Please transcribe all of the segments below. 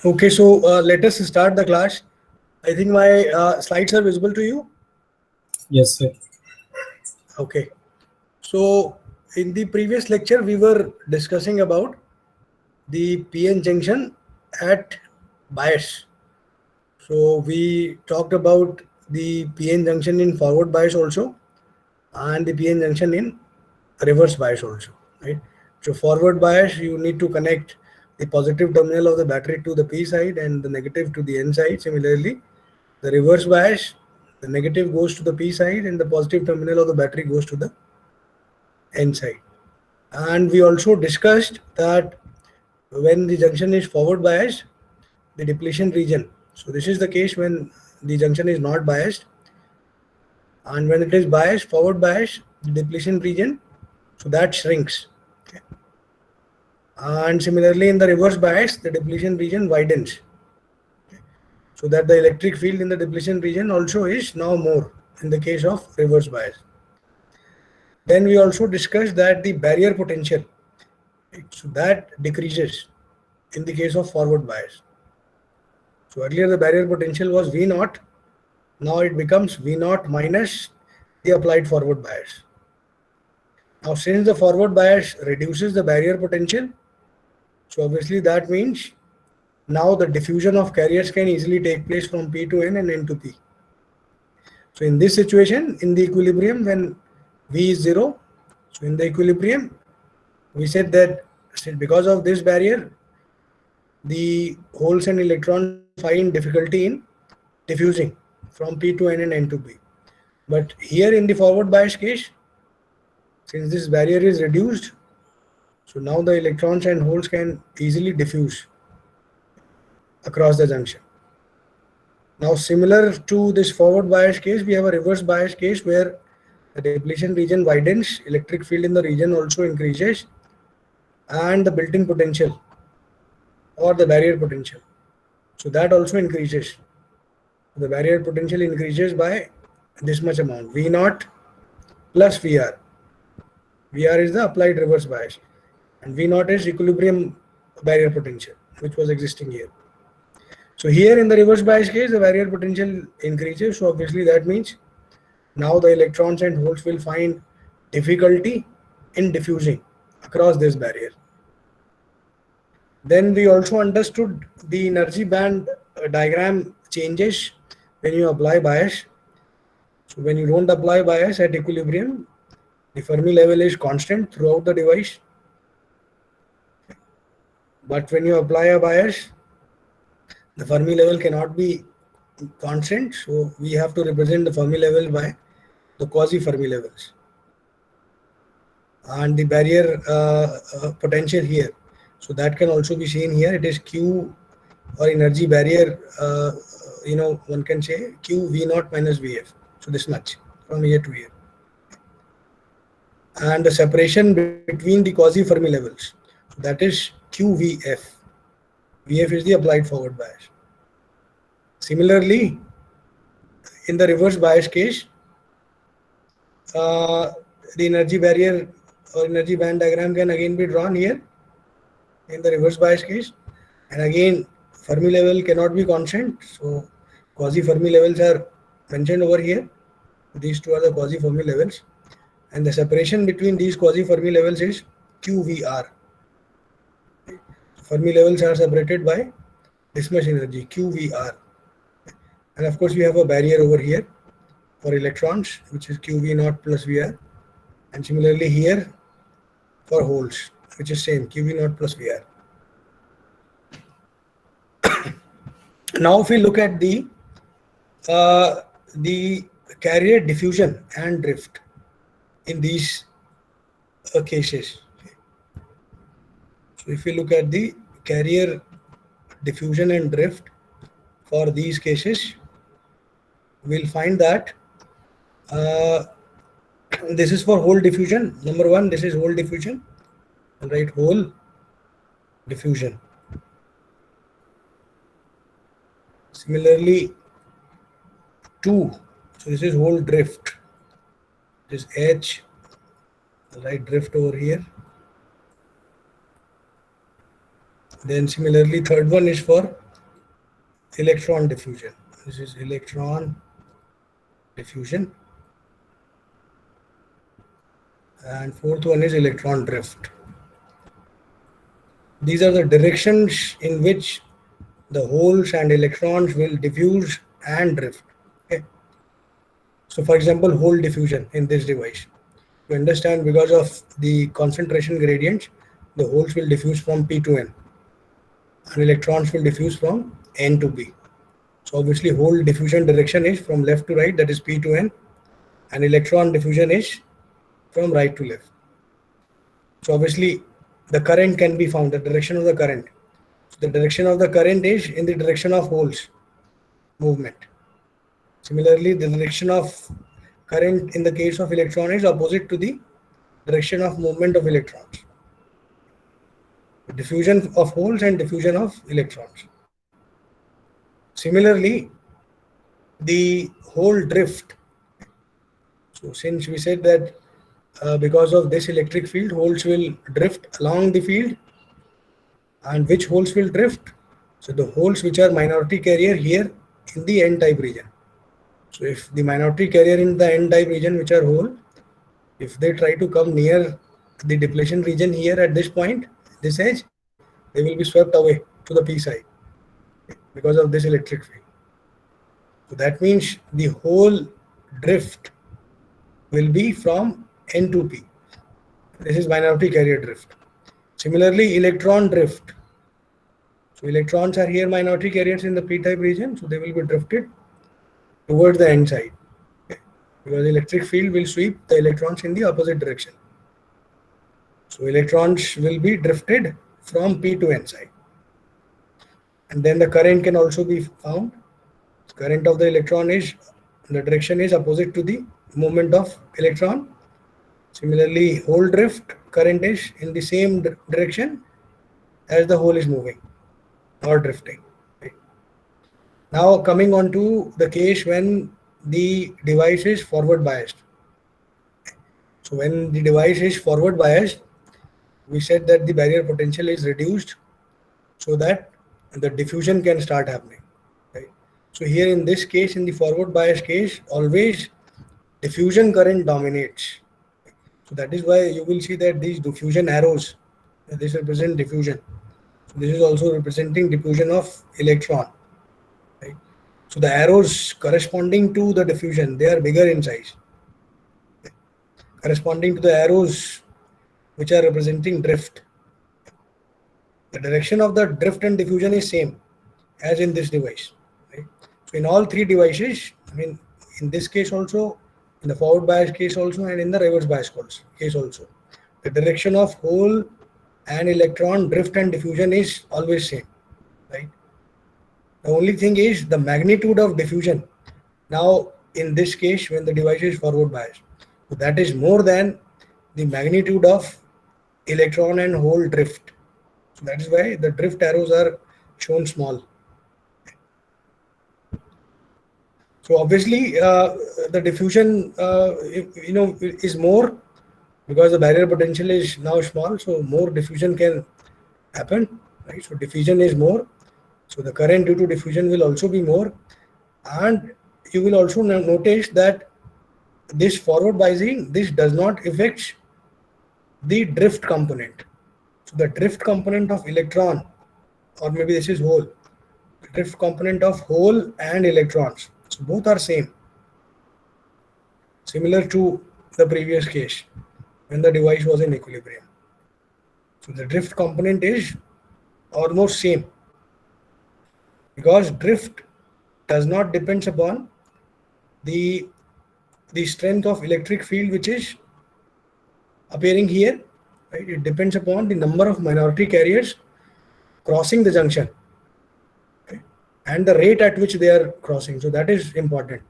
Okay, so let us start the class. I think my slides are visible to you. Yes, sir. Okay, so in the previous lecture, we were discussing about the PN junction at bias. So we talked about the PN junction in forward bias also, and the PN junction in reverse bias also, right? So forward bias, you need to connect the positive terminal of the battery to the P side and the negative to the N side. Similarly, the reverse bias, the negative goes to the P side and the positive terminal of the battery goes to the N side. And we also discussed that when the junction is forward biased, the depletion region. So this is the case when the junction is not biased, and when it is biased, forward biased, the depletion region, so that shrinks. Okay. And similarly, in the reverse bias, the depletion region widens, so that the electric field in the depletion region also is now more in the case of reverse bias. Then we also discussed that the barrier potential, right, so that decreases in the case of forward bias. So earlier the barrier potential was V naught, now it becomes V naught minus the applied forward bias. Now since the forward bias reduces the barrier potential, so obviously that means now the diffusion of carriers can easily take place from P to N and N to P. So in this situation, in the equilibrium when V is 0, so in the equilibrium, we said that because of this barrier, the holes and electrons will find difficulty in diffusing from P to N and N to P. But here in the forward bias case, since this barrier is reduced, so now the electrons and holes can easily diffuse across the junction. Now similar to this forward bias case, we have a reverse bias case where the depletion region widens, electric field in the region also increases, and the built-in potential or the barrier potential, so that also increases. The barrier potential increases by this much amount, V naught plus VR. VR is the applied reverse bias, and V naught is equilibrium barrier potential, which was existing here. So here in the reverse bias case, the barrier potential increases. So obviously that means now the electrons and holes will find difficulty in diffusing across this barrier. Then we also understood the energy band diagram changes when you apply bias. So when you don't apply bias at equilibrium, the Fermi level is constant throughout the device. But when you apply a bias, the Fermi level cannot be constant. So we have to represent the Fermi level by the quasi-Fermi levels. And the barrier potential here. So that can also be seen here. It is Q or energy barrier, one can say Q V naught minus Vf. So this much from here to here. And the separation between the quasi-Fermi levels, so that is QVF. Vf is the applied forward bias. Similarly, in the reverse bias case, the energy barrier or energy band diagram can again be drawn here in the reverse bias case. And again, Fermi level cannot be constant. So quasi-Fermi levels are mentioned over here. These two are the quasi-Fermi levels. And the separation between these quasi-Fermi levels is QVR. Fermi levels are separated by this much energy, QVR. And of course, we have a barrier over here for electrons, which is QV naught plus VR. And similarly here for holes, which is same, QV naught plus VR. Now, if we look at the carrier diffusion and drift in these cases. So if we look at the carrier diffusion and drift for these cases, we'll find that this is for hole diffusion. Number one, this is hole diffusion, right? Hole diffusion. Similarly, 2, so this is hole drift. This H, right, drift over here. Then similarly, third one is for electron diffusion. This is electron diffusion. And fourth one is electron drift. These are the directions in which the holes and electrons will diffuse and drift. Okay. So for example, hole diffusion in this device. To understand, because of the concentration gradients, the holes will diffuse from P to N and electrons will diffuse from N to P. So obviously hole diffusion direction is from left to right, that is P to N, and electron diffusion is from right to left. So obviously the current can be found, the direction of the current. So the direction of the current is in the direction of holes movement. Similarly, the direction of current in the case of electron is opposite to the direction of movement of electrons. Diffusion of holes and diffusion of electrons. Similarly, the hole drift. So since we said that because of this electric field, holes will drift along the field. And which holes will drift? So the holes which are minority carrier here in the N-type region. So if the minority carrier in the N-type region, which are hole, if they try to come near the depletion region here at this point, this edge, they will be swept away to the P side because of this electric field. So that means the whole drift will be from N to P. This is minority carrier drift. Similarly, electron drift. So electrons are here minority carriers in the P-type region, so they will be drifted towards the N side. Okay. Because the electric field will sweep the electrons in the opposite direction. So electrons will be drifted from P to N side. And then the current can also be found. The current of the electron is, the direction is opposite to the movement of electron. Similarly, hole drift current is in the same direction as the hole is moving or drifting. Right. Now coming on to the case when the device is forward biased. So when the device is forward biased, we said that the barrier potential is reduced so that the diffusion can start happening. Right. So here in this case, in the forward bias case, always diffusion current dominates. So that is why you will see that these diffusion arrows, this represent diffusion. So this is also representing diffusion of electron. Right. So the arrows corresponding to the diffusion, they are bigger in size. Corresponding to the arrows which are representing drift, the direction of the drift and diffusion is same as in this device. Right. So in all three devices, I mean in this case also, in the forward bias case also, and in the reverse bias case also, the direction of hole and electron drift and diffusion is always same. Right. The only thing is the magnitude of diffusion. Now in this case, when the device is forward biased, so that is more than the magnitude of electron and hole drift. So that is why the drift arrows are shown small. So obviously the diffusion is more because the barrier potential is now small, so more diffusion can happen, right? So diffusion is more, so the current due to diffusion will also be more, and you will also notice that this forward biasing, this does not affect the drift component. So the drift component of electron, or maybe this is hole, the drift component of hole and electrons, so both are same, similar to the previous case when the device was in equilibrium. So the drift component is almost same because drift does not depend upon the strength of electric field which is appearing here, right? It depends upon the number of minority carriers crossing the junction, okay, and the rate at which they are crossing. So that is important,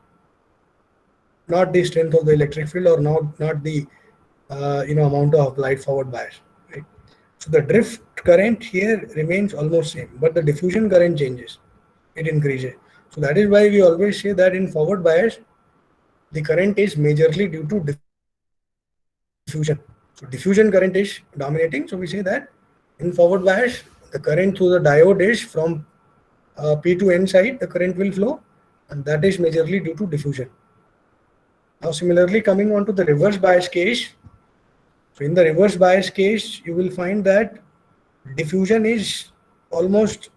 not the strength of the electric field or not the amount of applied forward bias. Right? So the drift current here remains almost same, but the diffusion current changes, it increases. So that is why we always say that in forward bias, the current is majorly due to diffusion. So diffusion current is dominating. So we say that in forward bias, the current through the diode is from P to N side, the current will flow, and that is majorly due to diffusion. Now, similarly, coming on to the reverse bias case. So, in the reverse bias case, you will find that diffusion is almost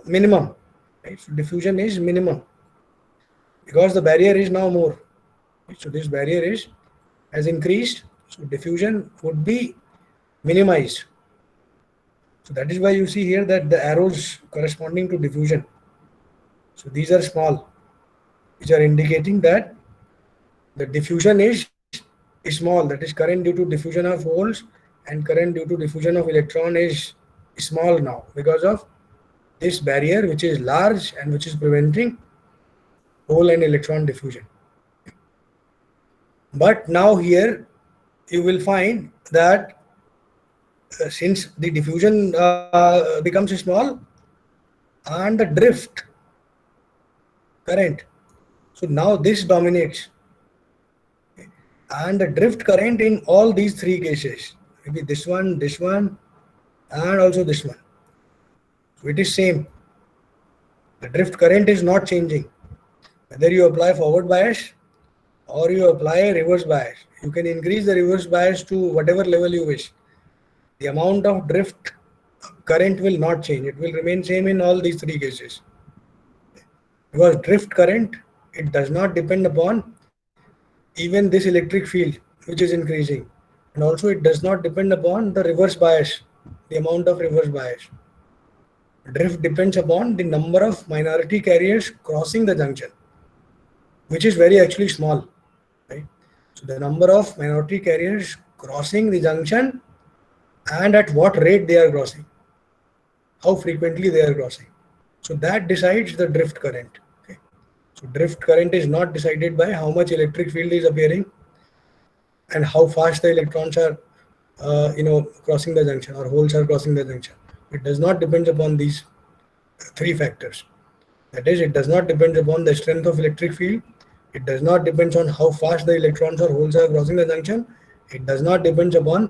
minimum. Right? So, diffusion is minimum because the barrier is now more. Right? So, this barrier has increased. So, diffusion would be minimized. So, that is why you see here that the arrows corresponding to diffusion. So, these are small, which are indicating that the diffusion is small, that is current due to diffusion of holes and current due to diffusion of electron is small now because of this barrier which is large and which is preventing hole and electron diffusion. But now here you will find that since the diffusion becomes small and the drift current, so now this dominates. And the drift current in all these three cases, maybe this one, and also this one. So it is same. The drift current is not changing. Whether you apply forward bias or you apply reverse bias, you can increase the reverse bias to whatever level you wish. The amount of drift current will not change. It will remain same in all these three cases. Because drift current, it does not depend upon even this electric field which is increasing, and also it does not depend upon the reverse bias, the amount of reverse bias. Drift depends upon the number of minority carriers crossing the junction, which is very actually small, right? So the number of minority carriers crossing the junction and at what rate they are crossing, how frequently they are crossing, so that decides the drift current. So drift current is not decided by how much electric field is appearing and how fast the electrons are, crossing the junction or holes are crossing the junction. It does not depend upon these three factors. That is, it does not depend upon the strength of electric field. It does not depend on how fast the electrons or holes are crossing the junction. It does not depend upon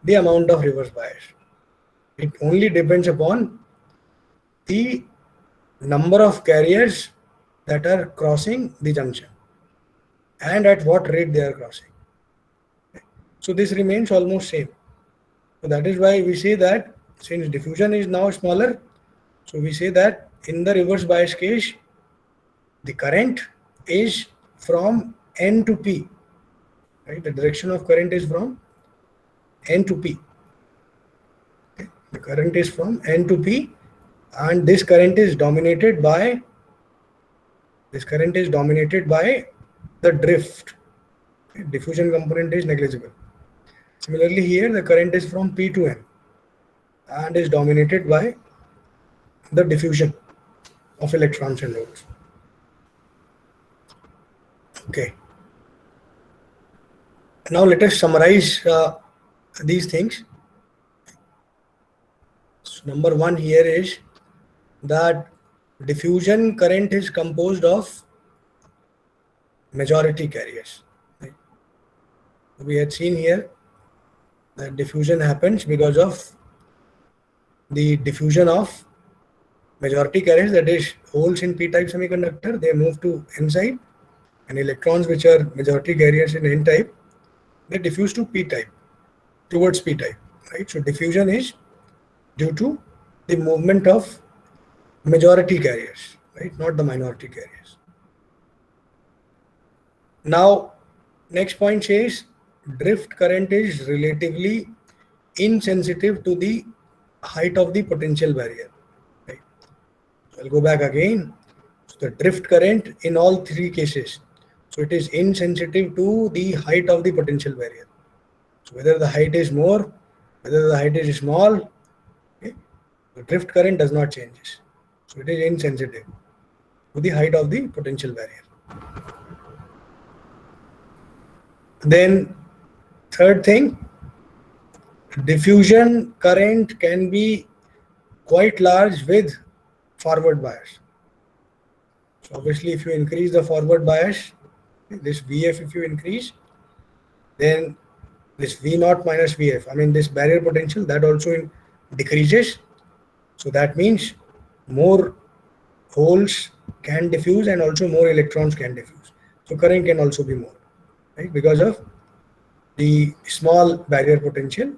the amount of reverse bias. It only depends upon the number of carriers that are crossing the junction and at what rate they are crossing. So this remains almost same. So that is why we say that since diffusion is now smaller, so we say that in the reverse bias case, the current is from N to P, right? The direction of current is from N to P. Okay. The current is from N to P, and this current is dominated by the drift. Okay. Diffusion component is negligible. Similarly, here the current is from P to N and is dominated by the diffusion of electrons and holes. Okay. Now let us summarize these things. So number one here is that diffusion current is composed of majority carriers. Right? We had seen here that diffusion happens because of the diffusion of majority carriers, that is holes in p-type semiconductor, they move to n side, and electrons which are majority carriers in n-type, they diffuse to p-type, towards p-type, right? So diffusion is due to the movement of majority carriers, right? Not the minority carriers. Now, next point says drift current is relatively insensitive to the height of the potential barrier. Right? So I'll go back again. So the drift current in all three cases, so it is insensitive to the height of the potential barrier. So whether the height is more, whether the height is small, okay, the drift current does not change. So it is insensitive to the height of the potential barrier. Then third thing, diffusion current can be quite large with forward bias. So obviously if you increase the forward bias, this VF if you increase, then this V0 minus VF, I mean this barrier potential, that also decreases. So that means more holes can diffuse and also more electrons can diffuse. So current can also be more, right? Because of the small barrier potential.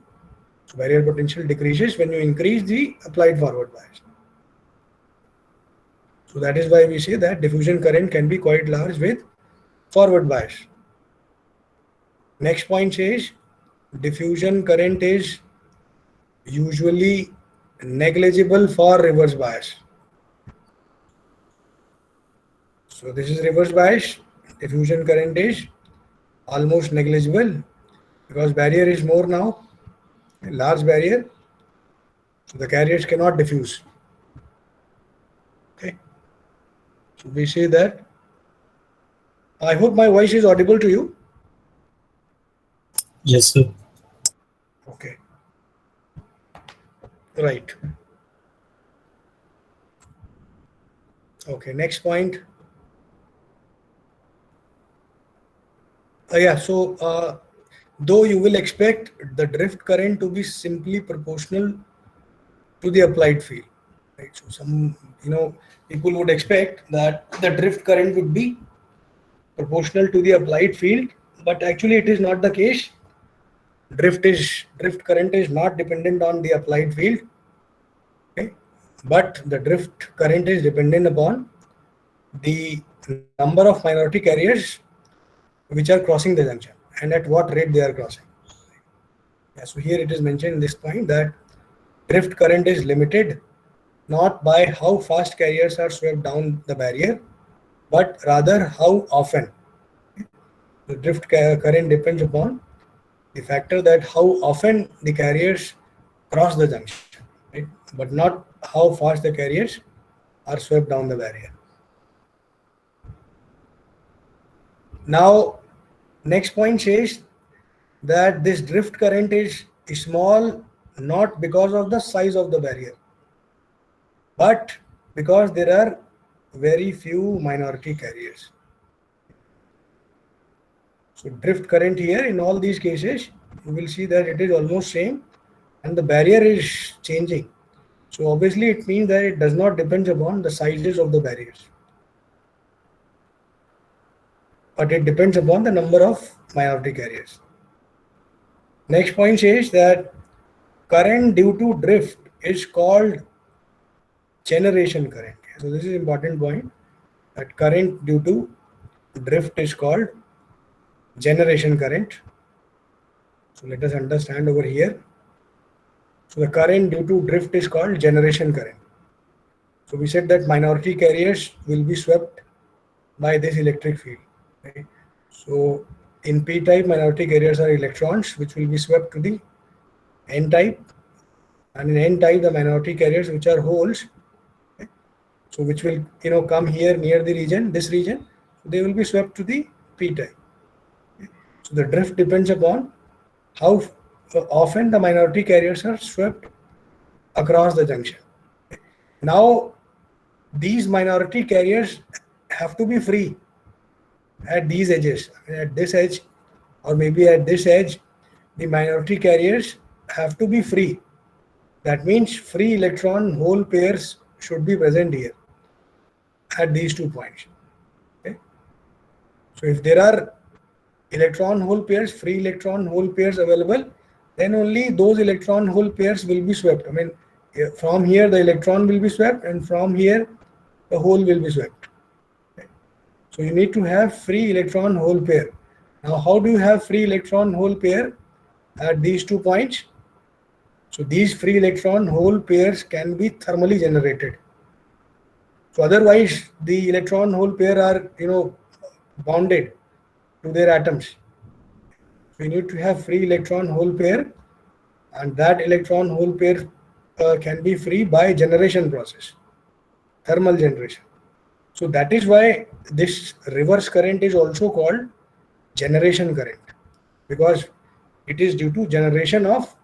So barrier potential decreases when you increase the applied forward bias. So that is why we say that diffusion current can be quite large with forward bias. Next point says diffusion current is usually negligible for reverse bias. So this is reverse bias. Diffusion current is almost negligible because barrier is more now, a large barrier. So the carriers cannot diffuse. Okay. So we say that. I hope my voice is audible to you. Yes, sir. Okay. Right. Okay. Next point. Yeah. So though you will expect the drift current to be simply proportional to the applied field, right? So some people would expect that the drift current would be proportional to the applied field, but actually it is not the case. Drift current is not dependent on the applied field, okay? But the drift current is dependent upon the number of minority carriers which are crossing the junction and at what rate they are crossing. Yeah, so here it is mentioned in this point that drift current is limited not by how fast carriers are swept down the barrier, but rather how often. The drift current depends upon the factor that how often the carriers cross the junction, right? But not how fast the carriers are swept down the barrier. Now, next point says that this drift current is small not because of the size of the barrier, but because there are very few minority carriers. So drift current here in all these cases, you will see that it is almost same and the barrier is changing. So obviously it means that it does not depend upon the sizes of the barriers, but it depends upon the number of minority carriers. Next point says that current due to drift is called generation current. So this is important point, that current due to drift is called generation current. So let us understand over here. So the current due to drift is called generation current. So we said that minority carriers will be swept by this electric field, right? So in p-type, minority carriers are electrons which will be swept to the n-type, and in n-type the minority carriers which are holes, okay? So which will come here near the region, this region, they will be swept to the p-type. Okay? So the drift depends upon how often the minority carriers are swept across the junction. Now these minority carriers have to be free at these edges. At this edge or maybe at this edge, the minority carriers have to be free. That means free electron hole pairs should be present here at these 2 points. Okay? So if there are electron hole pairs, free electron hole pairs available, then only those electron hole pairs will be swept. I mean, from here the electron will be swept and from here the hole will be swept. Okay? So you need to have free electron hole pair. Now how do you have free electron hole pair at these 2 points? So these free electron hole pairs can be thermally generated. So otherwise the electron hole pair are bonded to their atoms. So you need to have free electron hole pair, and that electron hole pair can be free by generation process, thermal generation. So that is why this reverse current is also called generation current, because it is due to generation of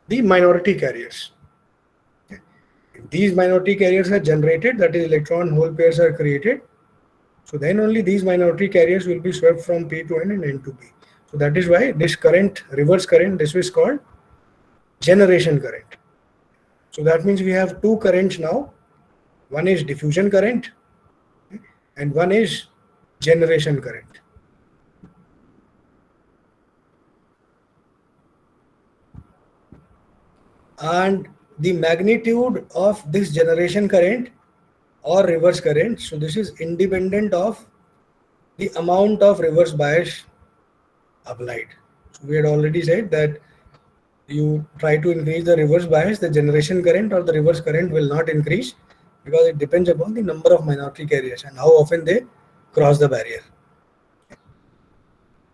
the minority carriers. If these minority carriers are generated, that is electron hole pairs are created, so then only these minority carriers will be swept from P to N and N to P. So that is why this current, reverse current, this is called generation current. So that means we have two currents now. One is diffusion current and one is generation current. And the magnitude of this generation current or reverse current, so this is independent of the amount of reverse bias applied. So we had already said that you try to increase the reverse bias, the generation current or the reverse current will not increase, because it depends upon the number of minority carriers and how often they cross the barrier.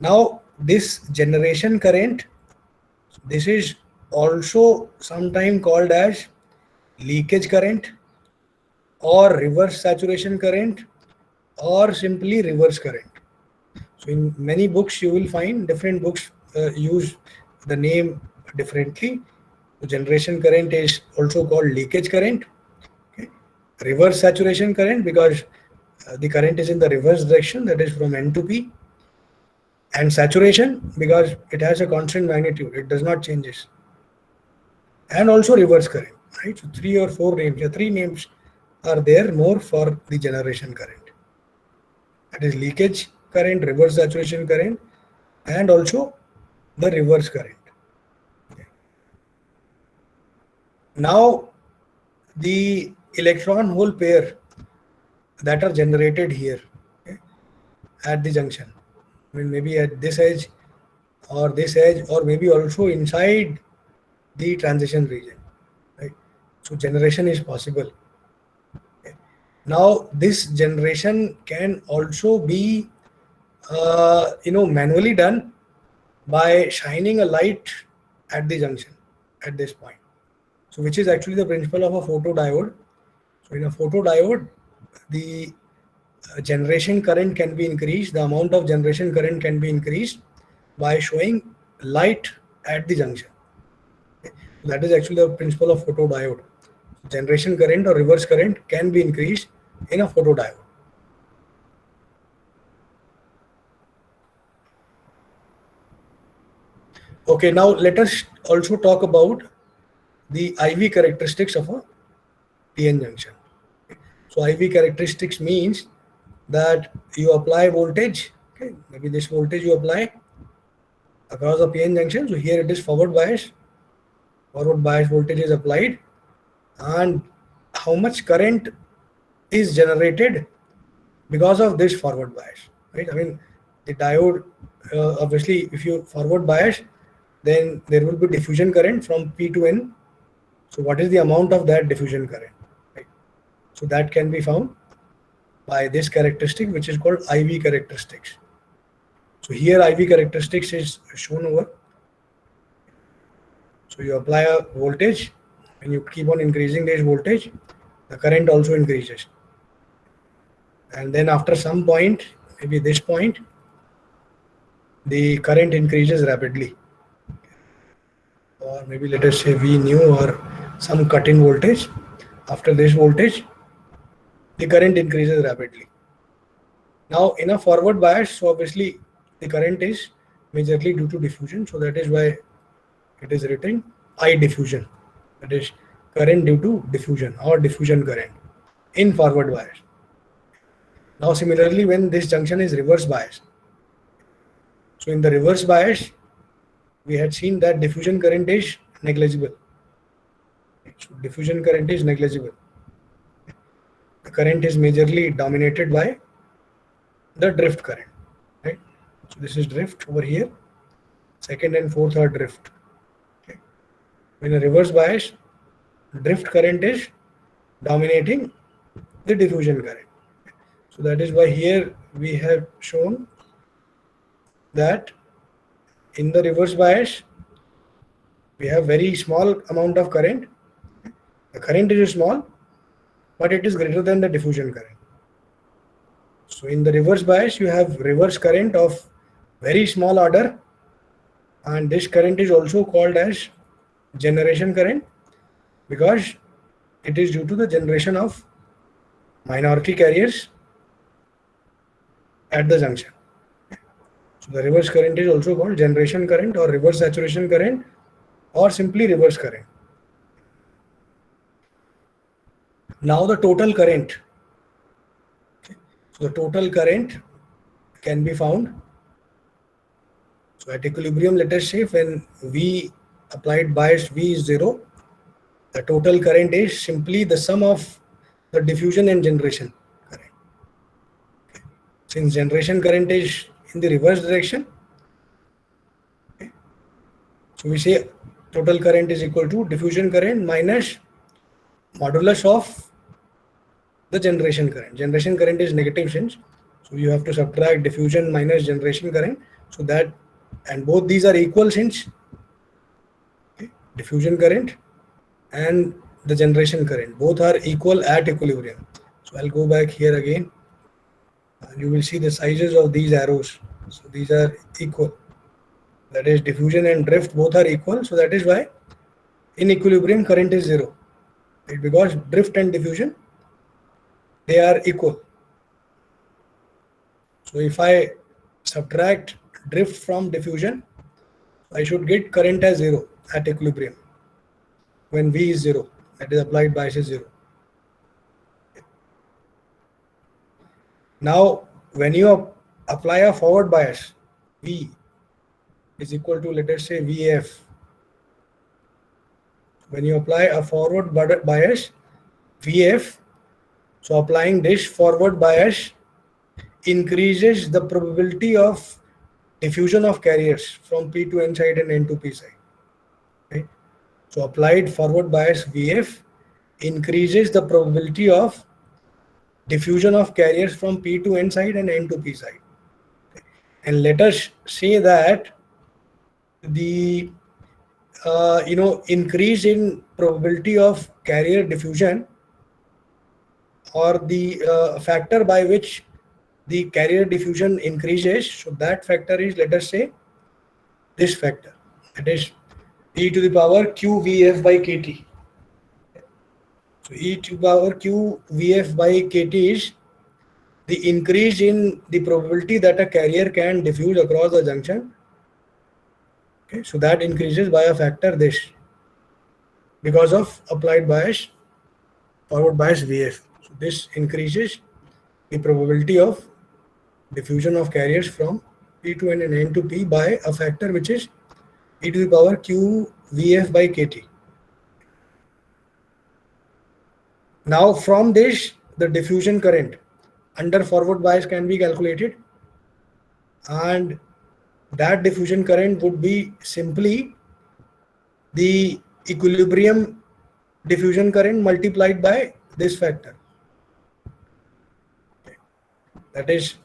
Now this generation current, this is also sometimes called as leakage current or reverse saturation current or simply reverse current. So in many books you will find different books use the name differently. The generation current is also called leakage current. Okay. Reverse saturation current, because the current is in the reverse direction, that is from N to P. And saturation, because it has a constant magnitude, it does not changes. And also reverse current, right? So 3 or 4 names, 3 names are there more for the generation current. That is leakage current, reverse saturation current, and also the reverse current. Okay. Now the electron hole pair that are generated here, okay, at the junction, I mean maybe at this edge or this edge, or maybe also inside the transition region, right? So generation is possible. Okay. Now this generation can also be manually done by shining a light at the junction at this point. So which is actually the principle of a photodiode. So in a photodiode, the generation current can be increased, the amount of generation current can be increased by showing light at the junction. Okay. That is actually the principle of photodiode. Generation current or reverse current can be increased in a photodiode. Okay, now let us also talk about the IV characteristics of a PN junction. So IV characteristics means that you apply voltage, okay, maybe this voltage you apply across the PN junction. So here it is forward bias voltage is applied, and how much current is generated because of this forward bias, right? I mean the diode, obviously if you forward bias, then there will be diffusion current from P to N. So what is the amount of that diffusion current, right? So that can be found by this characteristic, which is called IV characteristics. So here IV characteristics is shown over. So you apply a voltage, and you keep on increasing this voltage, the current also increases. And then after some point, maybe this point, the current increases rapidly. Or maybe let us say V nu or some cut-in voltage. After this voltage, the current increases rapidly. Now in a forward bias, so obviously the current is majorly due to diffusion. So that is why it is written I diffusion. That is current due to diffusion or diffusion current in forward bias. Now similarly, when this junction is reverse bias, so in the reverse bias, we had seen that diffusion current is negligible. So diffusion current is negligible. The current is majorly dominated by the drift current, right? So this is drift over here. Second and fourth are drift. Okay. In a reverse bias, drift current is dominating the diffusion current. So that is why here we have shown that in the reverse bias, we have very small amount of current. The current is small, but it is greater than the diffusion current. So in the reverse bias, you have reverse current of very small order, and this current is also called as generation current, because it is due to the generation of minority carriers at the junction. So the reverse current is also called generation current or reverse saturation current or simply reverse current. Now the total current. Okay. So the total current can be found. So at equilibrium, let us say when V applied bias V is 0, the total current is simply the sum of the diffusion and generation current. Since generation current is in the reverse direction, okay, so we say total current is equal to diffusion current minus modulus of the generation current. Generation current is negative since, so you have to subtract diffusion minus generation current, so that, and both these are equal since, okay, diffusion current and the generation current both are equal at equilibrium. So I'll go back here again and you will see the sizes of these arrows. So these are equal, that is diffusion and drift both are equal, so that is why in equilibrium current is 0, right? Because drift and diffusion, they are equal. So if I subtract drift from diffusion, I should get current as 0 at equilibrium when V is 0, that is applied bias is 0. Now when you apply a forward bias, V is equal to, let us say, VF. When you apply a forward bias, VF, so applying this forward bias increases the probability of diffusion of carriers from P to N side and N to P side. Right? So applied forward bias VF increases the probability of diffusion of carriers from P to N side and N to P side. And let us say that the increase in probability of carrier diffusion, or the factor by which the carrier diffusion increases, so that factor is, let us say, this factor, that is e to the power q Vf by kt. So e to the power q Vf by kt is the increase in the probability that a carrier can diffuse across the junction. Okay, so that increases by a factor this, because of applied bias, forward bias Vf. So this increases the probability of diffusion of carriers from P to N and N to P by a factor which is e to the power q Vf by kt. Now from this, the diffusion current under forward bias can be calculated, and that diffusion current would be simply the equilibrium diffusion current multiplied by this factor. That is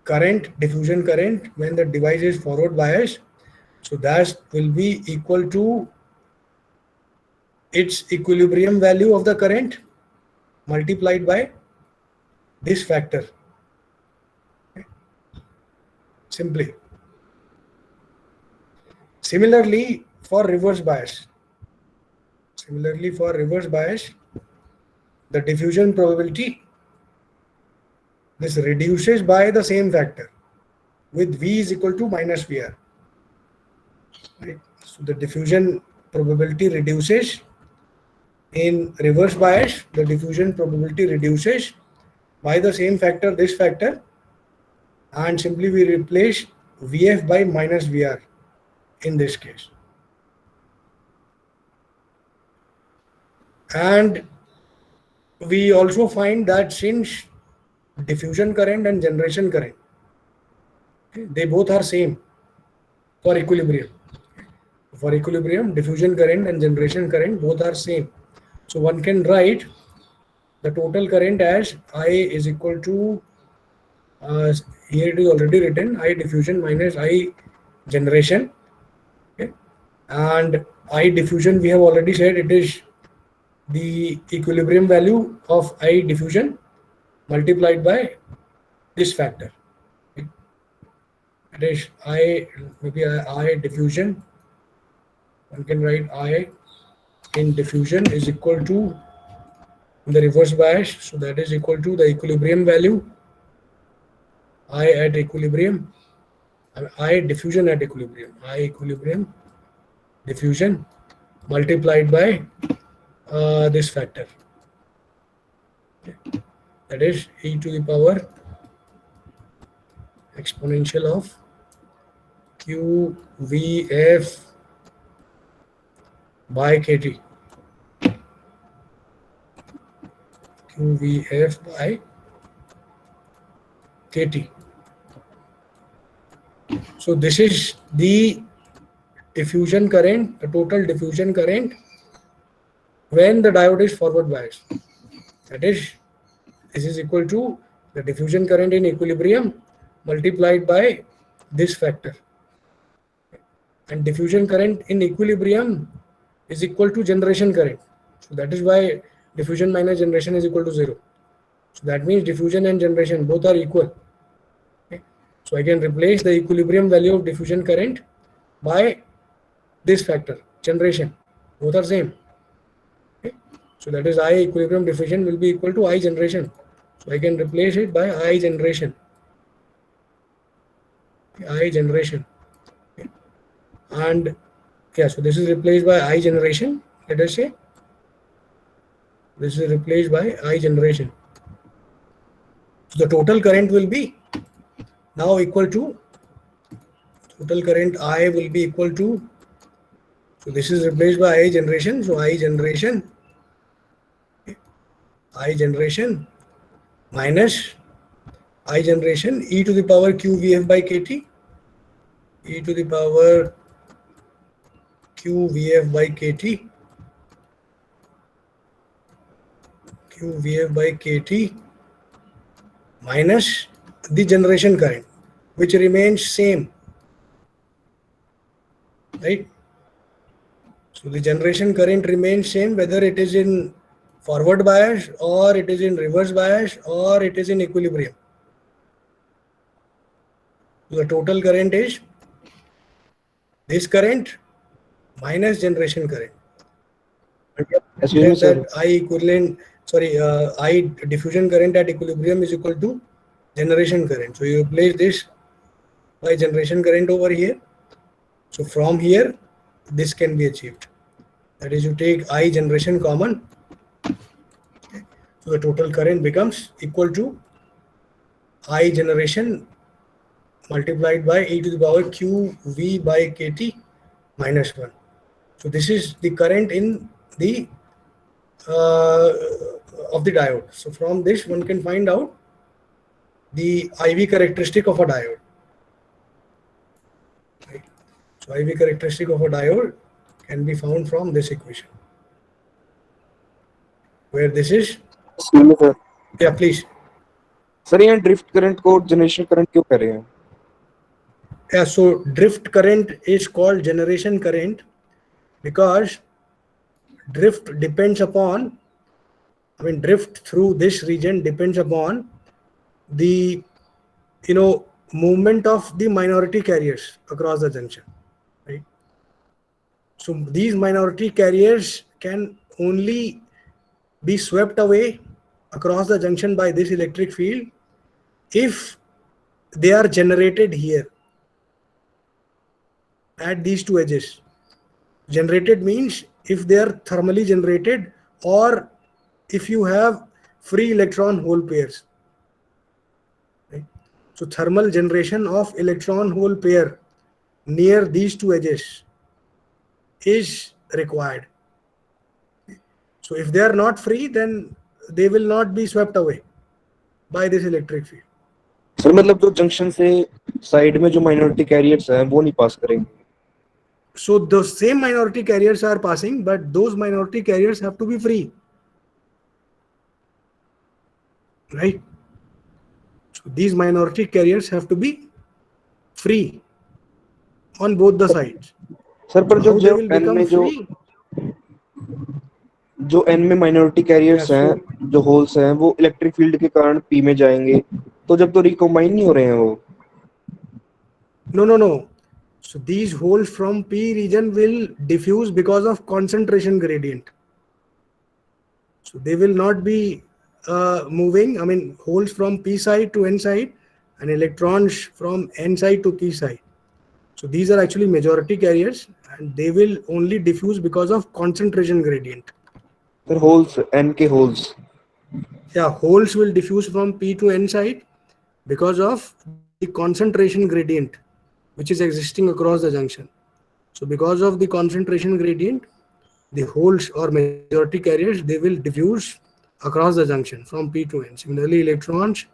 current, diffusion current when the device is forward biased. So that will be equal to its equilibrium value of the current multiplied by this factor. Simply. Similarly for reverse bias, the diffusion probability, this reduces by the same factor with V is equal to minus VR. Right? So the diffusion probability reduces in reverse bias, the diffusion probability reduces by the same factor, this factor, and simply we replace Vf by minus Vr in this case. And we also find that since diffusion current and generation current, okay, they both are same for equilibrium. For equilibrium, diffusion current and generation current both are same. So one can write the total current as I is equal to, here it is already written, I diffusion minus I generation. Okay. And I diffusion, we have already said it is the equilibrium value of I diffusion multiplied by this factor. Okay. It is I, maybe I diffusion, one can write I in diffusion is equal to the reverse bias, so that is equal to the equilibrium value I at equilibrium, I diffusion at equilibrium, I equilibrium diffusion multiplied by this factor. That is e to the power exponential of QVF by KT. QVF by KT. So this is the diffusion current, the total diffusion current when the diode is forward biased. That is, this is equal to the diffusion current in equilibrium multiplied by this factor. And diffusion current in equilibrium is equal to generation current. So that is why diffusion minus generation is equal to 0. So that means diffusion and generation both are equal. Okay. So I can replace the equilibrium value of diffusion current by this factor, generation. Both are same. Okay. So that is I equilibrium diffusion will be equal to I generation. So I can replace it by I generation. I generation. Okay. And yeah, so this is replaced by I generation. Let us say this is replaced by I generation. So the total current will be now equal to, total current I will be equal to, so this is replaced by I generation. So I generation minus I generation e to the power QVF by KT, e to the power QVF by KT, QVF by KT minus the generation current, which remains same, right? So the generation current remains same whether it is in forward bias or it is in reverse bias or it is in equilibrium. So the total current is this current minus generation current. That I equivalent, I diffusion current at equilibrium is equal to generation current. So you replace this by generation current over here. So from here, this can be achieved. That is, you take I generation common. Okay. So the total current becomes equal to I generation multiplied by e to the power QV by KT minus 1. So this is the current in the of the diode. So from this one can find out the IV characteristic of a diode. Right. So IV characteristic of a diode can be found from this equation, where this is. Sir. Yeah, please. Sir यहाँ drift current को generation current क्यों कर रहे हैं? Yeah, so drift current is called generation current because drift depends upon, drift through this region depends upon the, movement of the minority carriers across the junction, right? So these minority carriers can only be swept away across the junction by this electric field if they are generated here at these two edges. Generated means if they are thermally generated or if you have free electron hole pairs. Right? So thermal generation of electron hole pair near these two edges is required. So if they are not free, then they will not be swept away by this electric field. Sir मतलब जो junction से side में जो minority carriers हैं वो नहीं पास करेंगे. So the same minority carriers are passing, but those minority carriers have to be free, right? So these minority carriers have to be free on both the sides. Sir पर How they will become free? जो N में minority carriers हैं, जो holes हैं, वो electric field के कारण P में जाएंगे, तो जब तो रिकॉम्बाइन नहीं हो रहे हैं वो. No. So these holes from P region will diffuse because of concentration gradient. So they will not be moving. Holes from P side to N side and electrons from N side to P side. So these are actually majority carriers and they will only diffuse because of concentration gradient. सर holes, N के holes. holes will diffuse from P to N side because of the concentration gradient which is existing across the junction. So because of the concentration gradient, the holes or majority carriers, they will diffuse across the junction from P to N. Similarly, electrons,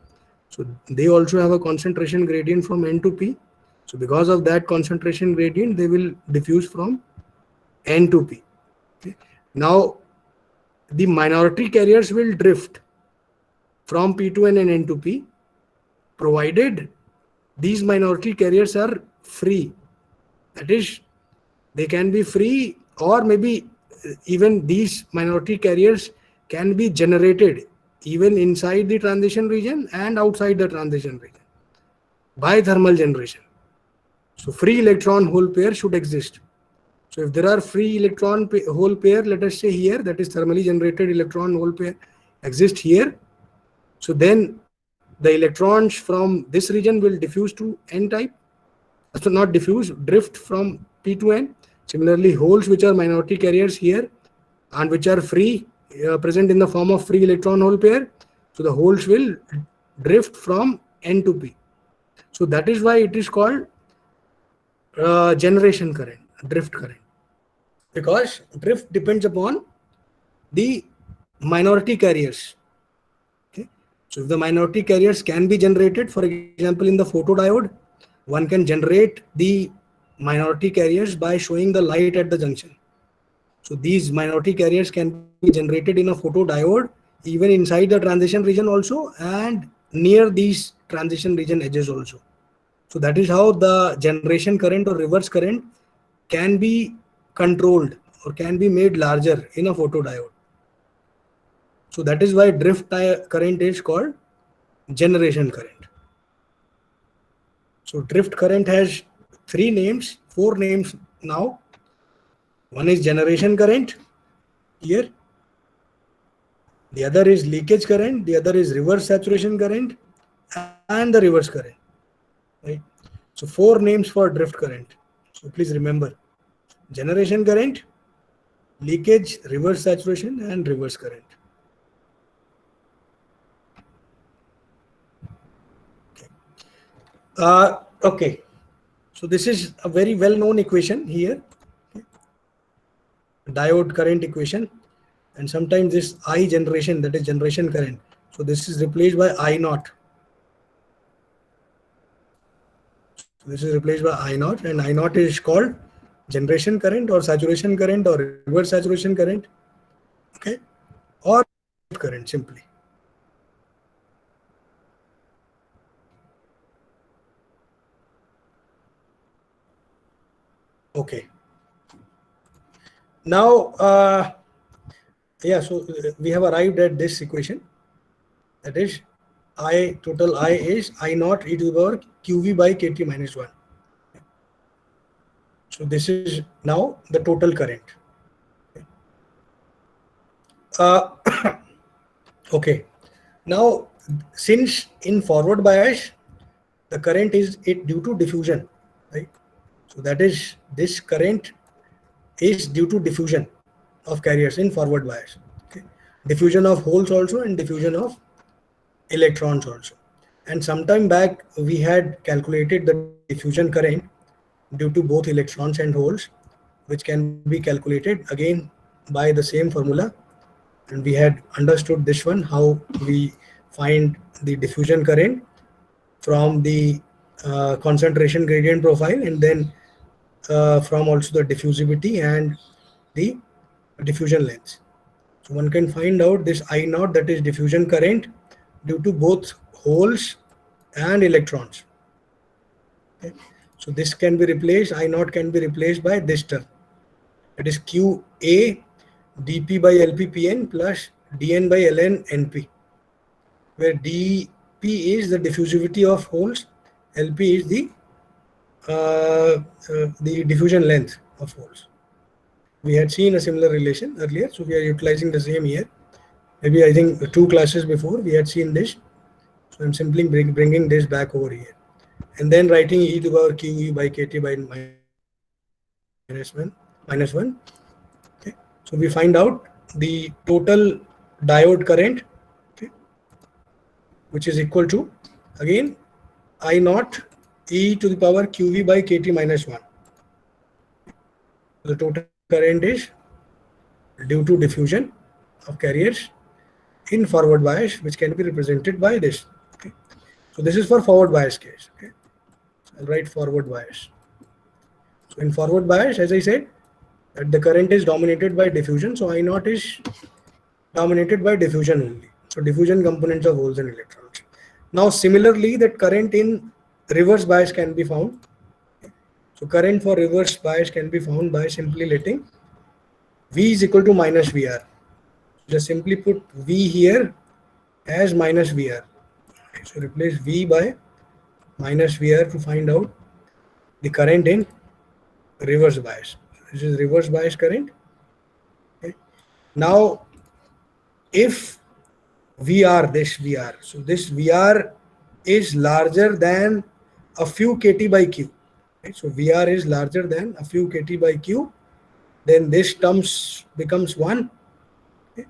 so they also have a concentration gradient from N to P. So because of that concentration gradient, they will diffuse from N to P. Okay. Now, the minority carriers will drift from P to N and N to P, provided these minority carriers are free. That is, they can be free, or maybe even these minority carriers can be generated even inside the transition region and outside the transition region by thermal generation. So free electron hole pair should exist. So if there are free electron hole pair, let us say here, that is thermally generated electron hole pair exist here, so then the electrons from this region will diffuse to N type. So not diffuse, drift from P to N. Similarly, holes which are minority carriers here and which are free, present in the form of free electron hole pair, so the holes will drift from N to P. So that is why it is called generation current, drift current, because drift depends upon the minority carriers. Okay. So if the minority carriers can be generated, for example, in the photodiode, one can generate the minority carriers by showing the light at the junction. So these minority carriers can be generated in a photodiode even inside the transition region also, and near these transition region edges also. So that is how the generation current or reverse current can be controlled or can be made larger in a photodiode. So that is why drift current is called generation current. So drift current has 4 names now. One is generation current here. The other is leakage current. The other is reverse saturation current and the reverse current. Right? So 4 names for drift current. So please remember: generation current, leakage, reverse saturation, and reverse current. Okay. So this is a very well-known equation here, diode current equation, and sometimes this I generation, that is generation current. So this is replaced by I naught. So this is replaced by I naught, and I naught is called generation current or saturation current or reverse saturation current, okay, or current simply. Okay. Now, so we have arrived at this equation. That is, total I is I naught e to the power QV by KT minus 1. So this is now the total current. Okay. Now, since in forward bias, the current is due to diffusion, right? So that is, this current is due to diffusion of carriers in forward bias. Okay. Diffusion of holes also and diffusion of electrons also. And sometime back we had calculated the diffusion current due to both electrons and holes, which can be calculated again by the same formula. And we had understood this one, how we find the diffusion current from the concentration gradient profile, and then from also the diffusivity and the diffusion length. So one can find out this I naught, that is diffusion current, due to both holes and electrons. Okay. So this can be replaced, I naught can be replaced by this term, that is QA dP by LP Pn plus dN by Ln Np, where dP is the diffusivity of holes, LP is the diffusion length of holes. We had seen a similar relation earlier, so we are utilizing the same here. Maybe I think 2 classes before we had seen this, so I'm simply bringing this back over here, and then writing e to the power QE by KT by minus 1. Okay. So we find out the total diode current, okay, which is equal to, again, I naught e to the power qv by kt minus 1. The total current is due to diffusion of carriers in forward bias, which can be represented by this. Okay. So this is for forward bias case. Okay. So I'll write forward bias. So in forward bias, as I said, that the current is dominated by diffusion. So I naught is dominated by diffusion only. So diffusion components of holes and electrons. Now similarly, that current in reverse bias can be found. So current for reverse bias can be found by simply letting V is equal to minus VR. Just simply put V here as minus VR. Okay, so replace V by minus VR to find out the current in reverse bias. This is reverse bias current. Okay. Now, if VR, this VR, so this VR is larger than a few kT by Q. Okay. So VR is larger than a few kT by Q, then this terms becomes 1. Okay.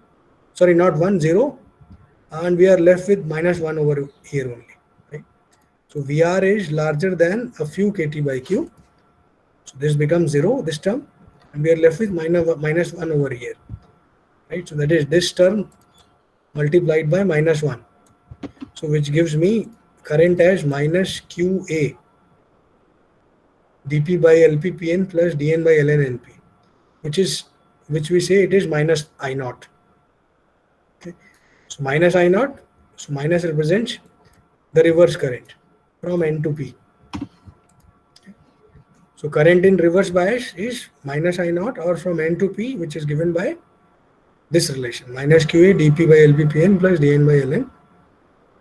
Sorry, not 1, 0. And we are left with minus 1 over here only. Right? So VR is larger than a few kT by Q. So this becomes 0, this term, and we are left with minus 1 over here. Right? So that is this term multiplied by minus 1. So which gives me current as minus QA dP by LPPN plus DN by ln NP, which we say it is minus I naught. Okay. So minus I naught, so minus represents the reverse current from N to P. So current in reverse bias is minus I naught or from N to P, which is given by this relation, minus QA dP by LPPN plus dN by ln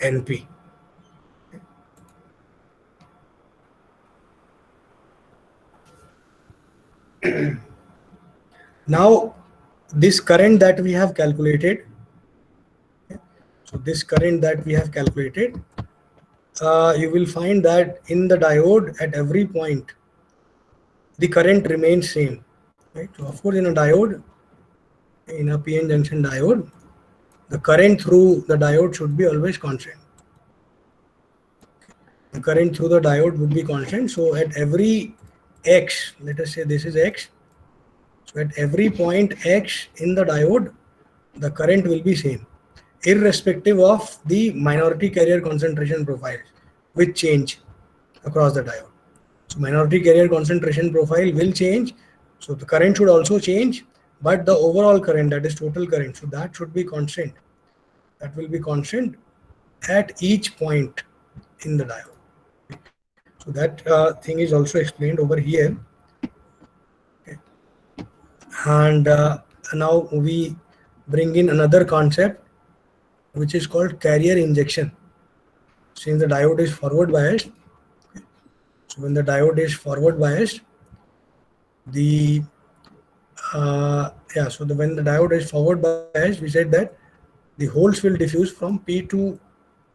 NP. Now this current that we have calculated, so this current that we have calculated, you will find that in the diode at every point the current remains same, right? So of course in a diode, in a PN junction diode, the current through the diode should be always constant. The current through the diode would be constant. So at every X, let us say this is X. So at every point X in the diode, the current will be same, irrespective of the minority carrier concentration profiles, which change across the diode. So minority carrier concentration profile will change. So the current should also change, but the overall current, that is total current, so that should be constant. That will be constant at each point in the diode. So that thing is also explained over here. Okay. And now we bring in another concept, which is called carrier injection. Since the diode is forward biased, so when the diode is forward biased, when the diode is forward biased, we said that the holes will diffuse from P to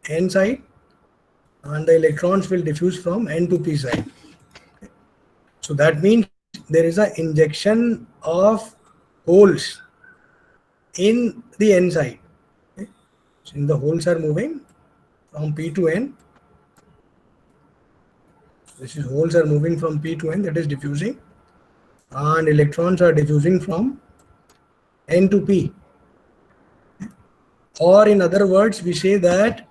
N side and the electrons will diffuse from N to P side. So that means there is an injection of holes in the N side. Okay. So the holes are moving from P to N. This is holes are moving from P to N, that is diffusing, and electrons are diffusing from N to P. Or in other words, we say that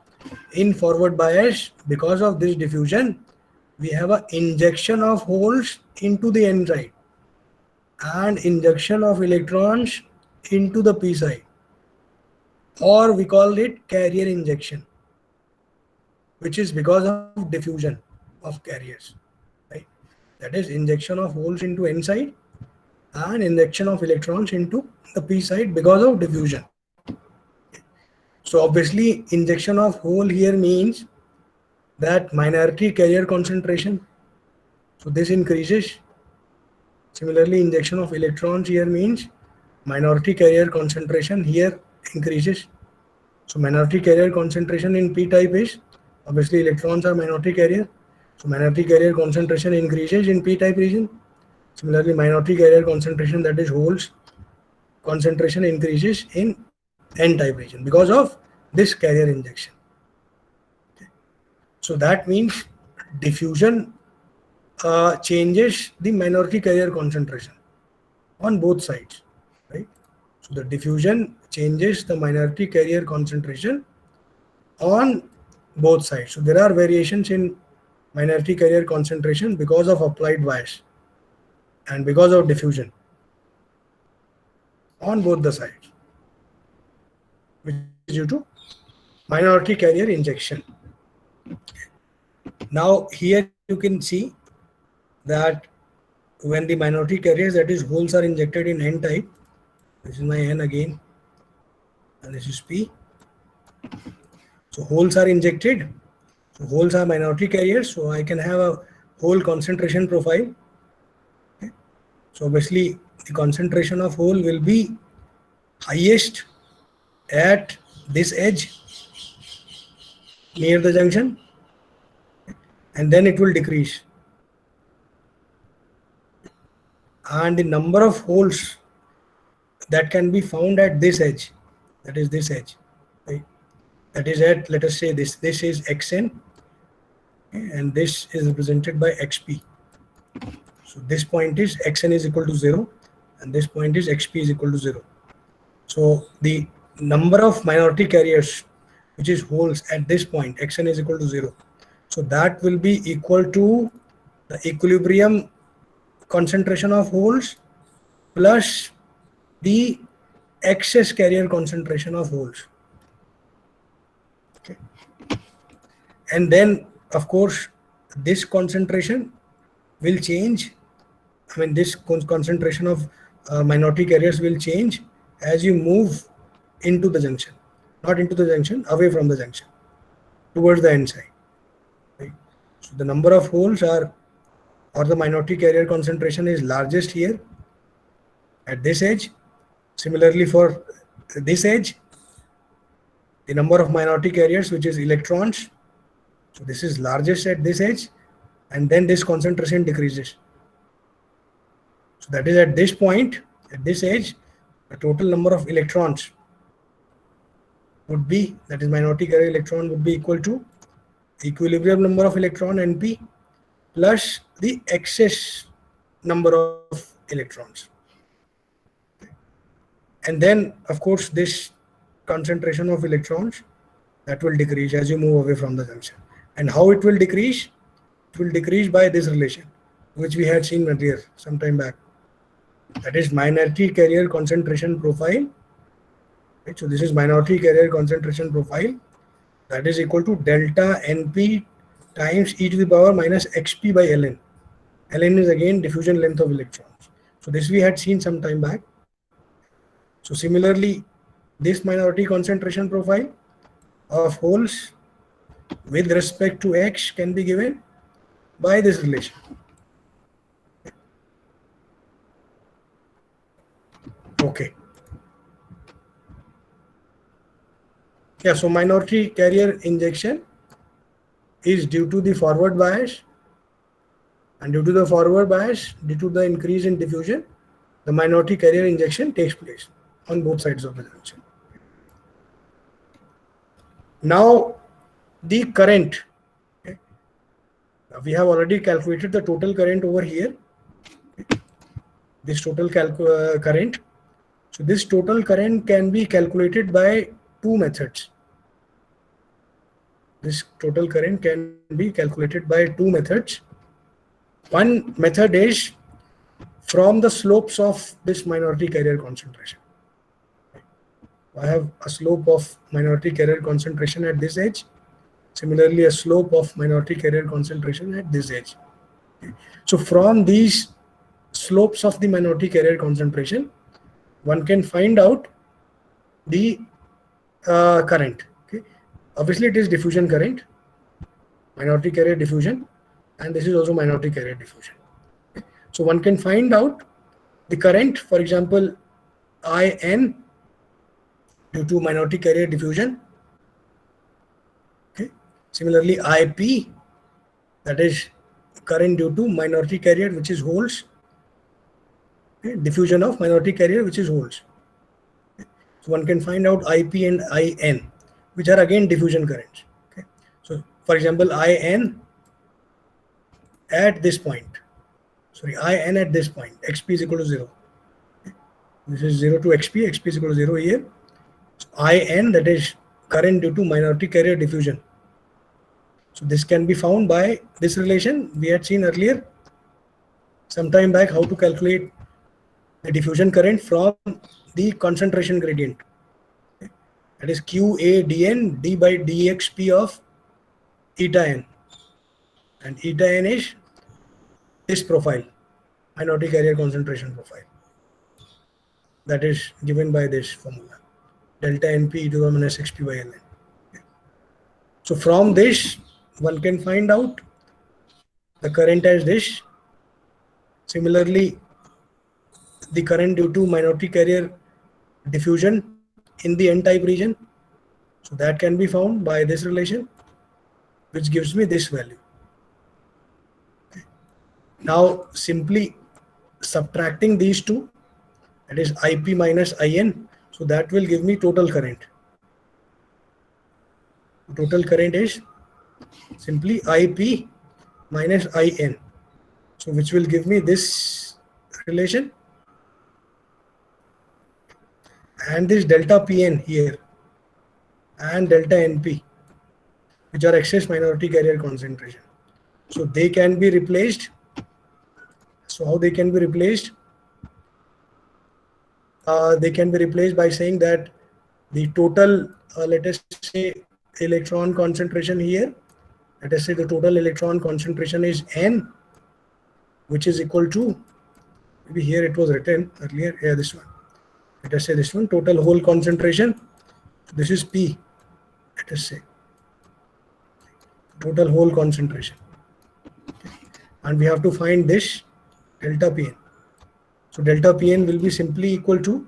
in forward bias, because of this diffusion, we have an injection of holes into the N side and injection of electrons into the P side, or we call it carrier injection, which is because of diffusion of carriers, right? That is injection of holes into N side and injection of electrons into the P side because of diffusion. So obviously injection of hole here means that minority carrier concentration, so this increases. Similarly, injection of electrons here means minority carrier concentration here increases. So minority carrier concentration in P type is, obviously electrons are minority carrier, so minority carrier concentration increases in P type region. Similarly, minority carrier concentration, that is holes concentration, increases in N type region because of this carrier injection. So that means diffusion changes the minority carrier concentration on both sides, right? So the diffusion changes the minority carrier concentration on both sides. So there are variations in minority carrier concentration because of applied bias and because of diffusion on both the sides, which is due to minority carrier injection. Now here you can see that when the minority carriers, that is holes, are injected in N type, this is my N again and this is P. So holes are injected, so holes are minority carriers, so I can have a hole concentration profile. Okay. So obviously the concentration of hole will be highest at this edge near the junction, and then it will decrease, and the number of holes that can be found at this edge, that is this edge, right? That is at, let us say this is xn, okay, and this is represented by xp. So this point is xn is equal to 0 and this point is xp is equal to 0. So the number of minority carriers, which is holes at this point, xn is equal to 0. So that will be equal to the equilibrium concentration of holes plus the excess carrier concentration of holes. Okay. And then of course this concentration will change. I mean, this concentration of minority carriers will change as you move into the junction, not into the junction, away from the junction, towards the end side. Right? So the number of holes are, or the minority carrier concentration is largest here at this edge. Similarly for this edge, the number of minority carriers, which is electrons, so this is largest at this edge, and then this concentration decreases. So that is at this point, at this edge, the total number of electrons would be, that is minority carrier electron, would be equal to equilibrium number of electron Np plus the excess number of electrons. And then of course this concentration of electrons, that will decrease as you move away from the junction. And how it will decrease? It will decrease by this relation, which we had seen earlier some time back. That is minority carrier concentration profile. Right? So this is minority carrier concentration profile, that is equal to delta Np times e to the power minus xp by ln. Ln is again diffusion length of electrons. So this we had seen some time back. So similarly, this minority concentration profile of holes with respect to x can be given by this relation. Okay. Yeah, so minority carrier injection is due to the forward bias, and due to the forward bias, due to the increase in diffusion, the minority carrier injection takes place on both sides of the junction. Now the current, okay. We have already calculated the total current over here, okay. This total current. So this total current can be calculated by two methods. This total current can be calculated by two methods. One method is from the slopes of this minority carrier concentration. I have a slope of minority carrier concentration at this edge. Similarly, a slope of minority carrier concentration at this edge. Okay. So from these slopes of the minority carrier concentration, one can find out the current. Okay. Obviously, it is diffusion current, minority carrier diffusion, and this is also minority carrier diffusion. Okay. So one can find out the current, for example, IN due to minority carrier diffusion. Okay. Similarly, IP, that is current due to minority carrier, which is holes. Okay. Diffusion of minority carrier, which is holes. Okay. So one can find out IP and IN, which are again diffusion currents. Okay. So for example, IN at this point. Sorry, IN at this point. XP is equal to 0. This is 0 to XP. XP is equal to 0 here. So IN, that is current due to minority carrier diffusion. So this can be found by this relation we had seen earlier some time back, how to calculate the diffusion current from the concentration gradient. That is QADN d by dxp of eta n. And eta n is this profile, minority carrier concentration profile. That is given by this formula, delta np e to the minus xp by ln. So from this, one can find out the current as this. Similarly, the current due to minority carrier diffusion in the n-type region. So that can be found by this relation, which gives me this value. Okay. Now, simply subtracting these two, that is IP minus IN, so that will give me total current. Total current is simply IP minus IN, so which will give me this relation, and this delta Pn here and delta Np, which are excess minority carrier concentration. So they can be replaced. So how they can be replaced? They can be replaced by saying that the total, let us say, electron concentration here, let us say the total electron concentration is N, which is equal to, maybe here it was written earlier, here this one. Let us say this one, total hole concentration, this is P, let us say, total hole concentration. And we have to find this delta Pn. So delta Pn will be simply equal to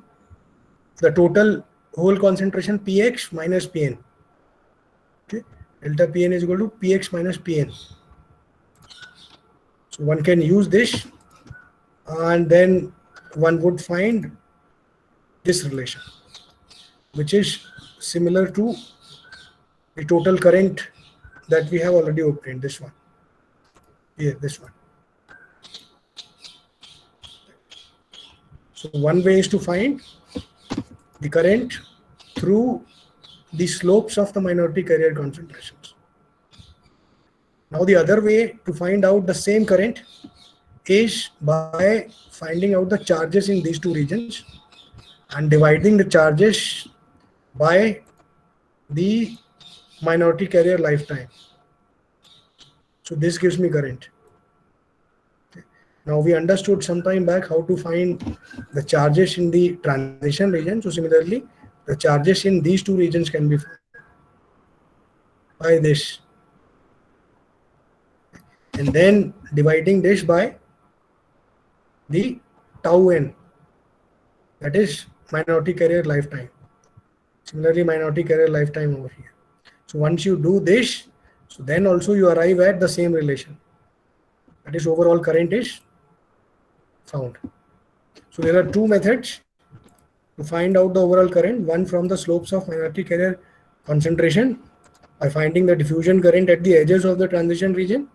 the total hole concentration Px minus Pn. Okay, delta Pn is equal to Px minus Pn. So one can use this, and then one would find this relation, which is similar to the total current that we have already obtained, this one here, this one. So one way is to find the current through the slopes of the minority carrier concentrations. Now the other way to find out the same current is by finding out the charges in these two regions and dividing the charges by the minority carrier lifetime. So this gives me current. Okay. Now we understood some time back how to find the charges in the transition region. So similarly, the charges in these two regions can be found by this. And then dividing this by the tau n, that is minority carrier lifetime. Similarly, minority carrier lifetime over here. So once you do this, so then also you arrive at the same relation. That is overall current is found. So there are two methods to find out the overall current. One from the slopes of minority carrier concentration by finding the diffusion current at the edges of the transition region.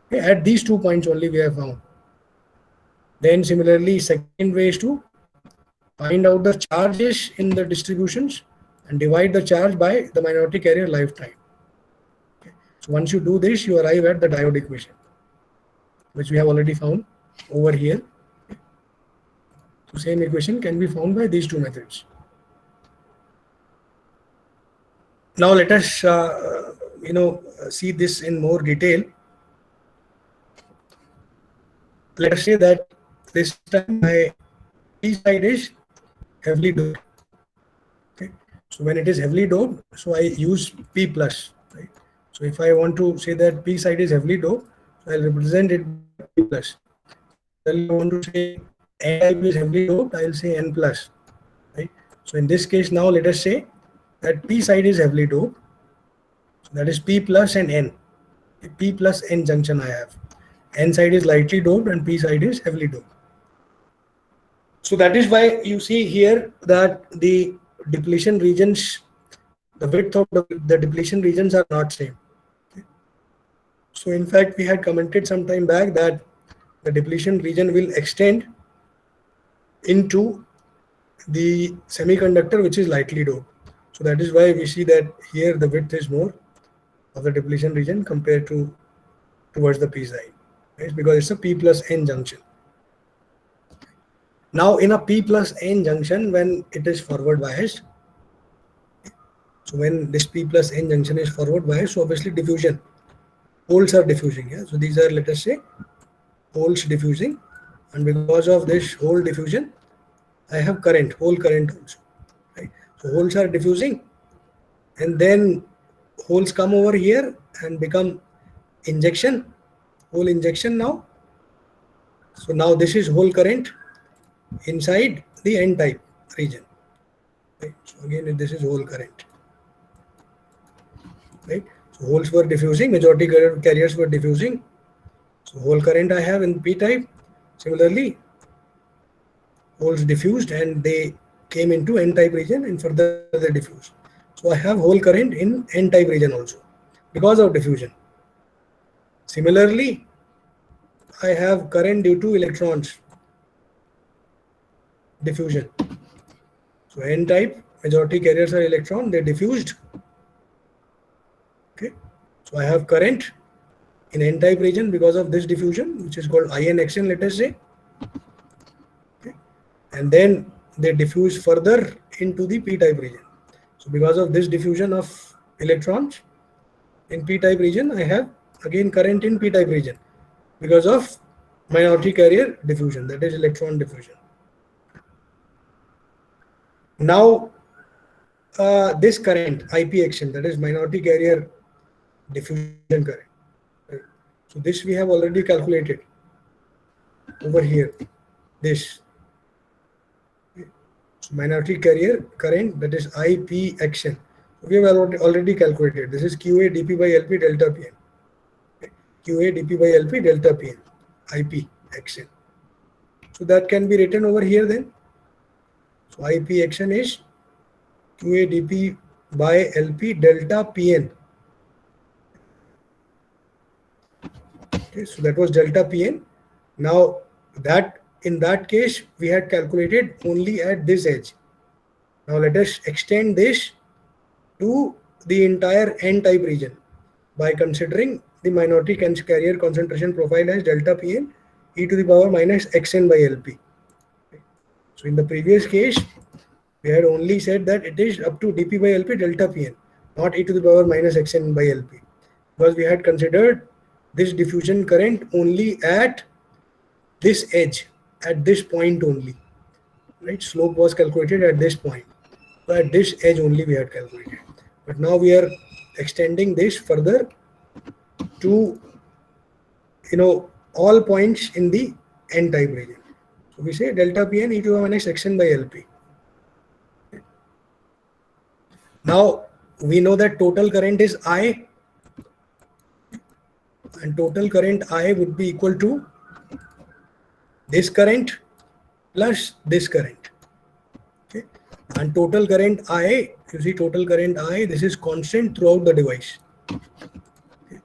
Okay, at these 2 points only we have found. Then similarly, second way is to find out the charges in the distributions and divide the charge by the minority carrier lifetime. Okay. So once you do this, you arrive at the diode equation, which we have already found over here. Okay. So same equation can be found by these two methods. Now let us see this in more detail. Let us say that this time my P side is heavily doped. Okay. So when it is heavily doped, so I use P plus. Right? So if I want to say that P side is heavily doped, so I'll represent it by P plus. Then I want to say N type is heavily doped, I'll say N plus. Right? So in this case now let us say that P side is heavily doped. So that is P plus and N. P plus N junction I have. N side is lightly doped and P side is heavily doped. So that is why you see here that the depletion regions, the width of the depletion regions are not same. Okay. So in fact, we had commented some time back that the depletion region will extend into the semiconductor which is lightly doped. So that is why we see that here the width is more of the depletion region compared to towards the p side, right? Because it's a p plus n junction. Now in a p plus n junction, when it is forward biased, so when this p plus n junction is forward biased, so obviously diffusion, holes are diffusing. Yeah, so these are, let us say, holes diffusing, and because of this hole diffusion, I have current, hole current also, right? So holes are diffusing, and then holes come over here and become injection, hole injection now. So now this is hole current inside the n-type region, right? So again, this is hole current, right? So holes were diffusing, majority carriers were diffusing. So hole current I have in p-type. Similarly, holes diffused and they came into n-type region and further they diffused. So I have hole current in n-type region also because of diffusion. Similarly, I have current due to electrons diffusion. So n-type, majority carriers are electron, they diffused. Okay, so I have current in n-type region because of this diffusion, which is called INXN, let us say. Okay, and then they diffuse further into the p-type region. So because of this diffusion of electrons in p-type region, I have again current in p-type region because of minority carrier diffusion, that is electron diffusion. Now this current IPXN, that is minority carrier diffusion current, right? So this we have already calculated over here, this. So minority carrier current, that is IPXN. We have already calculated. This is QA dP by LP delta PN. Okay. QA dP by LP delta PN, IPXN. So that can be written over here then. So IPXN is QA dP by LP delta PN. Okay, so that was delta PN. Now that in that case we had calculated only at this edge. Now let us extend this to the entire n-type region by considering the minority carrier concentration profile as delta Pn e to the power minus xn by Lp. So in the previous case, we had only said that it is up to dP by Lp delta Pn, not e to the power minus xn by Lp, because we had considered this diffusion current only at this edge, at this point only, right? Slope was calculated at this point, so at this edge only we had calculated. But now we are extending this further to, all points in the n-type region. So we say delta Pn e to the power minus xn by Lp. Now we know that total current is I, and total current I would be equal to this current plus this current. Okay, and total current I, you see total current I, this is constant throughout the device. Okay.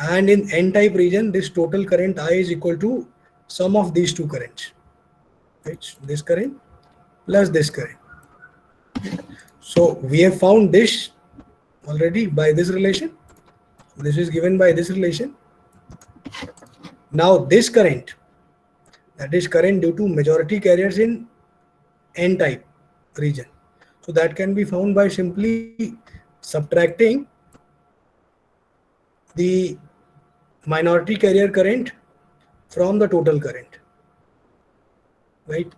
And in n-type region, this total current I is equal to sum of these two currents, right? So this current plus this current. So we have found this already by this relation. This is given by this relation. Now this current, that is current due to majority carriers in n-type region. So that can be found by simply subtracting the minority carrier current from the total current, right?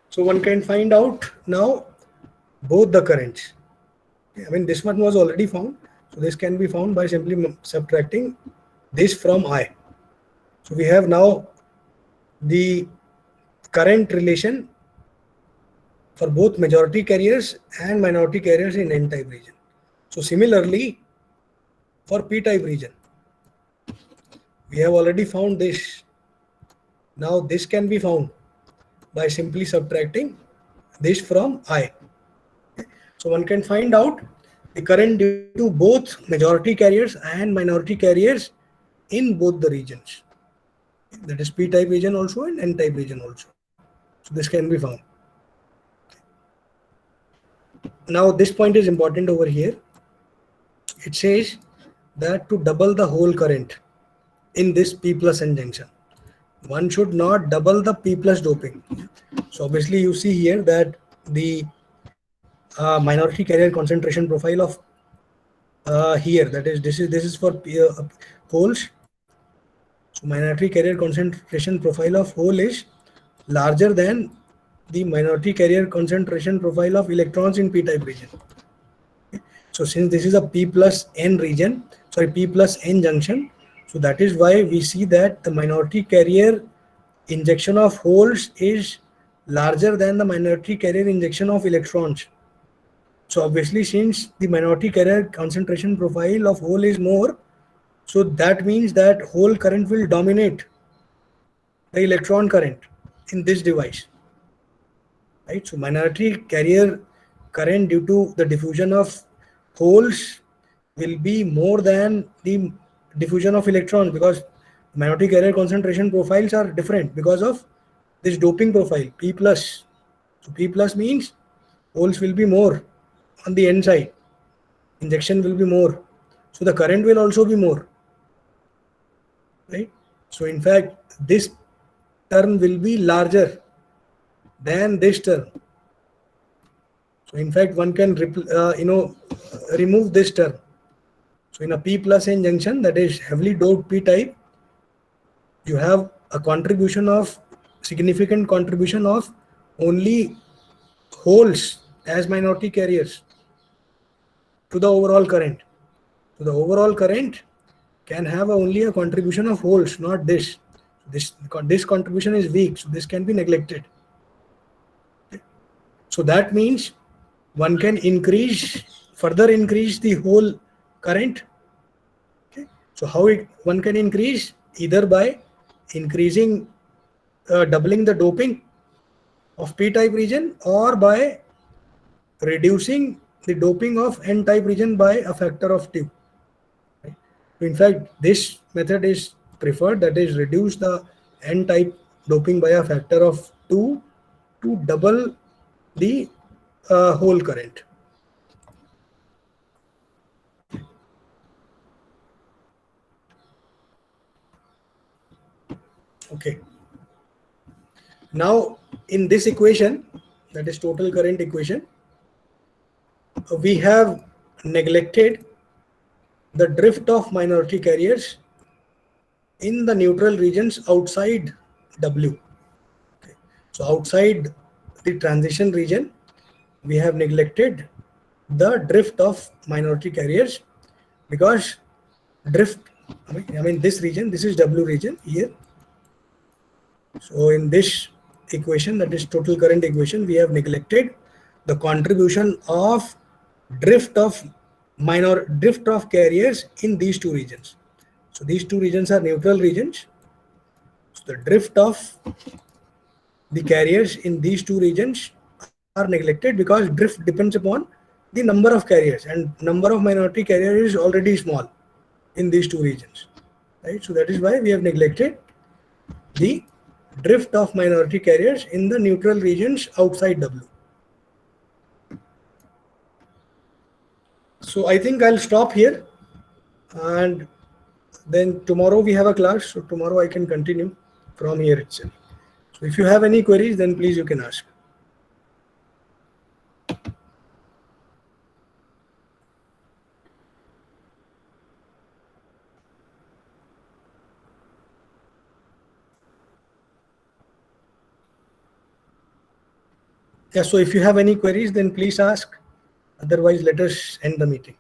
So one can find out now both the currents. I mean, this one was already found. So this can be found by simply subtracting this from I. So we have now the current relation for both majority carriers and minority carriers in n-type region. So similarly, for p-type region, we have already found this. Now this can be found by simply subtracting this from I. So one can find out the current due to both majority carriers and minority carriers in both the regions. That is p-type region also and n-type region also. So this can be found. Now this point is important over here. It says that to double the whole current in this P plus N junction, one should not double the P plus doping. So obviously you see here that the minority carrier concentration profile of here, that is this is for holes. So minority carrier concentration profile of hole is larger than the minority carrier concentration profile of electrons in p-type region. So since this is a P plus N region, sorry, P plus N junction, so that is why we see that the minority carrier injection of holes is larger than the minority carrier injection of electrons. So obviously, since the minority carrier concentration profile of hole is more, so that means that hole current will dominate the electron current in this device, right? So minority carrier current due to the diffusion of holes will be more than the diffusion of electrons, because minority carrier concentration profiles are different because of this doping profile P plus. So P plus means holes will be more on the N side, injection will be more, so the current will also be more, right? So in fact this term will be larger than this term. So in fact one can remove this term. So in a P plus N junction, that is heavily doped P type, you have a significant contribution of only holes as minority carriers to the overall current. So the overall current can have only a contribution of holes, not this. This contribution is weak, so this can be neglected. So that means one can further increase the whole current. Okay. So how one can increase? Either by increasing, doubling the doping of p-type region, or by reducing the doping of n-type region by a factor of 2. Right? In fact, this method is preferred, that is reduce the n-type doping by a factor of 2 to double the whole current. Okay. Now in this equation, that is total current equation, we have neglected the drift of minority carriers in the neutral regions outside W. Okay. So outside the transition region, we have neglected the drift of minority carriers, because drift, I mean this region, this is W region here. So in this equation, that is total current equation, we have neglected the contribution of drift of carriers in these two regions. So these two regions are neutral regions. So the drift of the carriers in these two regions are neglected, because drift depends upon the number of carriers, and number of minority carriers is already small in these two regions, right? So that is why we have neglected the drift of minority carriers in the neutral regions outside W. So I think I'll stop here, and then tomorrow we have a class, so tomorrow I can continue from here itself. So if you have any queries, then please you can ask. Yeah, so if you have any queries, then please ask. Otherwise, let us end the meeting.